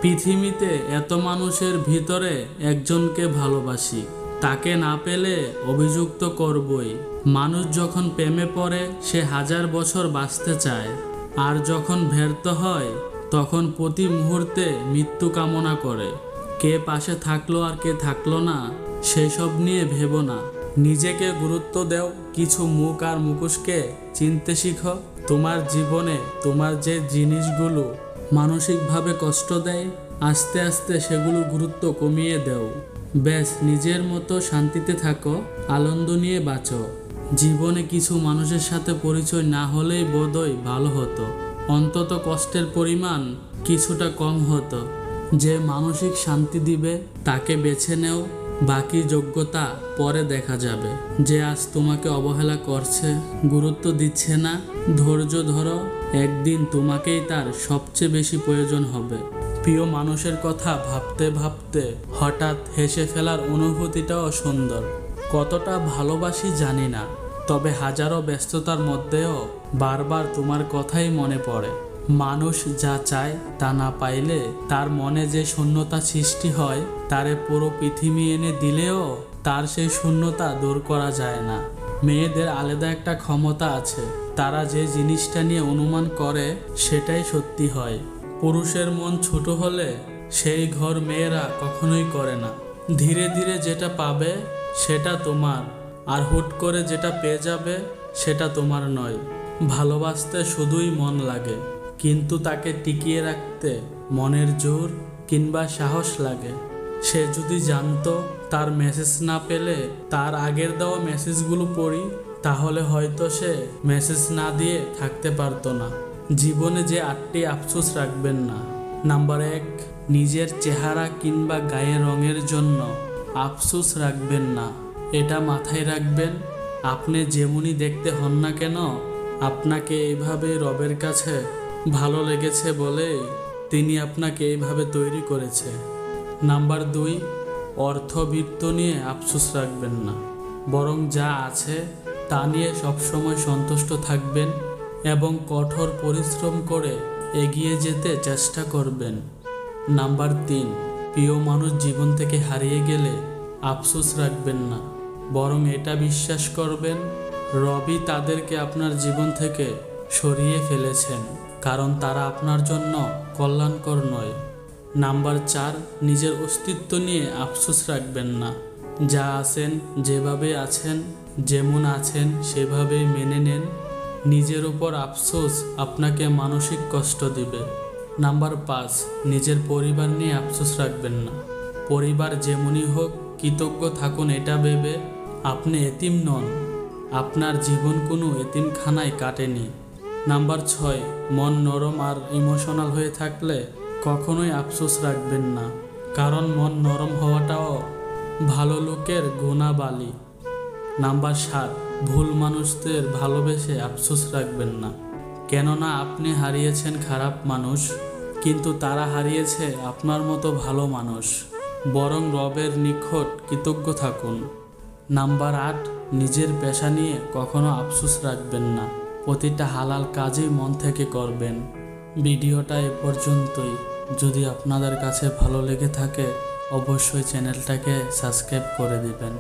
পৃথিবীতে এত মানুষের ভিতরে একজনকে ভালোবাসি, তাকে না পেলে অভিযোগ তো করবই। মানুষ যখন প্রেমে পড়ে সে 1000 বছর বাঁচতে চায়, আর যখন ব্যর্থ হয় তখন প্রতি মুহূর্তে মৃত্যু কামনা করে। কে পাশে থাকলো আর কে থাকলো না সেসব নিয়ে ভেবো না, নিজেকে গুরুত্ব দাও। কিছু মুখ আর মুখোশকে চিনতে শিখো। তোমার জীবনে তোমার যে জিনিসগুলো মানসিকভাবে কষ্ট দেয়, আস্তে আস্তে সেগুলো গুরুত্ব কমিয়ে দাও। ব্যাস নিজের মতো শান্তিতে থাকো, আনন্দ নিয়ে বাঁচো। জীবনে কিছু মানুষের সাথে পরিচয় না হলেই বোধহয় ভালো হতো, অন্তত কষ্টের পরিমাণ কিছুটা কম হতো। যে মানসিক শান্তি দিবে তাকে বেছে নেও, বাকি যোগ্যতা পরে দেখা যাবে। যে আজ তোমাকে অবহেলা করছে, গুরুত্ব দিচ্ছে না, ধৈর্য ধরো, একদিন তোমাকেই তার সবচেয়ে বেশি প্রয়োজন হবে। প্রিয় মানুষের কথা ভাবতে ভাবতে হঠাৎ হেসে ফেলার অনুভূতিটাও সুন্দর। কতটা ভালোবাসি জানি না, তবে হাজারো ব্যস্ততার মধ্যেও বারবার তোমার কথাই মনে পড়ে। মানুষ যা চায় তা না পাইলে তার মনে যে শূন্যতা সৃষ্টি হয়, তারে পুরো পৃথিবী এনে দিলেও তার সেই শূন্যতা দূর করা যায় না। মেয়েদের আলাদা একটা ক্ষমতা আছে, তারা যে জিনিসটা নিয়ে অনুমান করে সেটাই সত্যি হয়। পুরুষের মন ছোট হলে সেই ঘর মেয়েরা কখনোই করে না। ধীরে ধীরে যেটা পাবে সেটা তোমার, আর হুট করে যেটা পেয়ে যাবে সেটা তোমার নয়। ভালোবাসতে শুধুই মন লাগে, কিন্তু তাকে টিকিয়ে রাখতে মনের জোর কিংবা সাহস লাগে। সে যদি জানতো তার মেসেজ না পেলে তার আগের দেওয়া মেসেজগুলো পড়ি, তাহলে হয়তো সে মেসেজ না দিয়ে থাকতে পারতো না। জীবনে যে 8টি আফসোস রাখবেন না। নাম্বার 1, নিজের চেহারা কিংবা গায়ের রঙের জন্য আফসোস রাখবেন না। এটা মাথায় রাখবেন, আপনি যেমনই দেখতে হন না কেন, আপনাকে এইভাবে রবের কাছে ভালো লেগেছে বলে তিনি আপনাকে এইভাবে তৈরি করেছে। নাম্বার 2, অর্থবিত্ত নিয়ে আফসোস রাখবেন না, বরং যা আছে তা নিয়ে সবসময় সন্তুষ্ট থাকবেন এবং কঠোর পরিশ্রম করে এগিয়ে যেতে চেষ্টা করবেন। নাম্বার 3, প্রিয় মানুষ জীবন থেকে হারিয়ে গেলে আফসোস রাখবেন না, বরং এটা বিশ্বাস করবেন রবই তাদেরকে আপনার জীবন থেকে সরিয়ে ফেলেছেন, কারণ তারা আপনার জন্য কল্যাণকর নয়। নাম্বার 4, নিজের অস্তিত্ব নিয়ে আফসোস রাখবেন না। যা আছেন, যেভাবে আছেন, যেমন আছেন সেভাবেই মেনে নেন। নিজের উপর আফসোস আপনাকে মানসিক কষ্ট দিবে। নাম্বার 5, নিজের পরিবার নিয়ে আফসোস রাখবেন না। পরিবার যেমনই হোক কৃতজ্ঞ থাকুন এটা ভেবে আপনি এতিম নন, আপনার জীবন কোনো এতিমখানায় কাটেনি। নাম্বার 6, মন নরম আর ইমোশনাল হয়ে থাকলে কখনোই আফসোস রাখবেন না, কারণ মন নরম হওয়াটাও ভালো লোকের গুণাবলী। নাম্বার 7, ভুল মানুষদের ভালোবেসে আফসোস রাখবেন না, কেননা আপনি হারিয়েছেন খারাপ মানুষ, কিন্তু তারা হারিয়েছে আপনার মতো ভালো মানুষ। বরং রবের নিকট কৃতজ্ঞ থাকুন। নাম্বার 8, নিজের পেশা নিয়ে কখনো আফসোস রাখবেন না, প্রতিটা হালাল কাজই মন থেকে করবেন। ভিডিওটা এ পর্যন্তই। যদি আপনাদের কাছে ভালো লেগে থাকে অবশ্যই চ্যানেলটাকে সাবস্ক্রাইব করে দিবেন।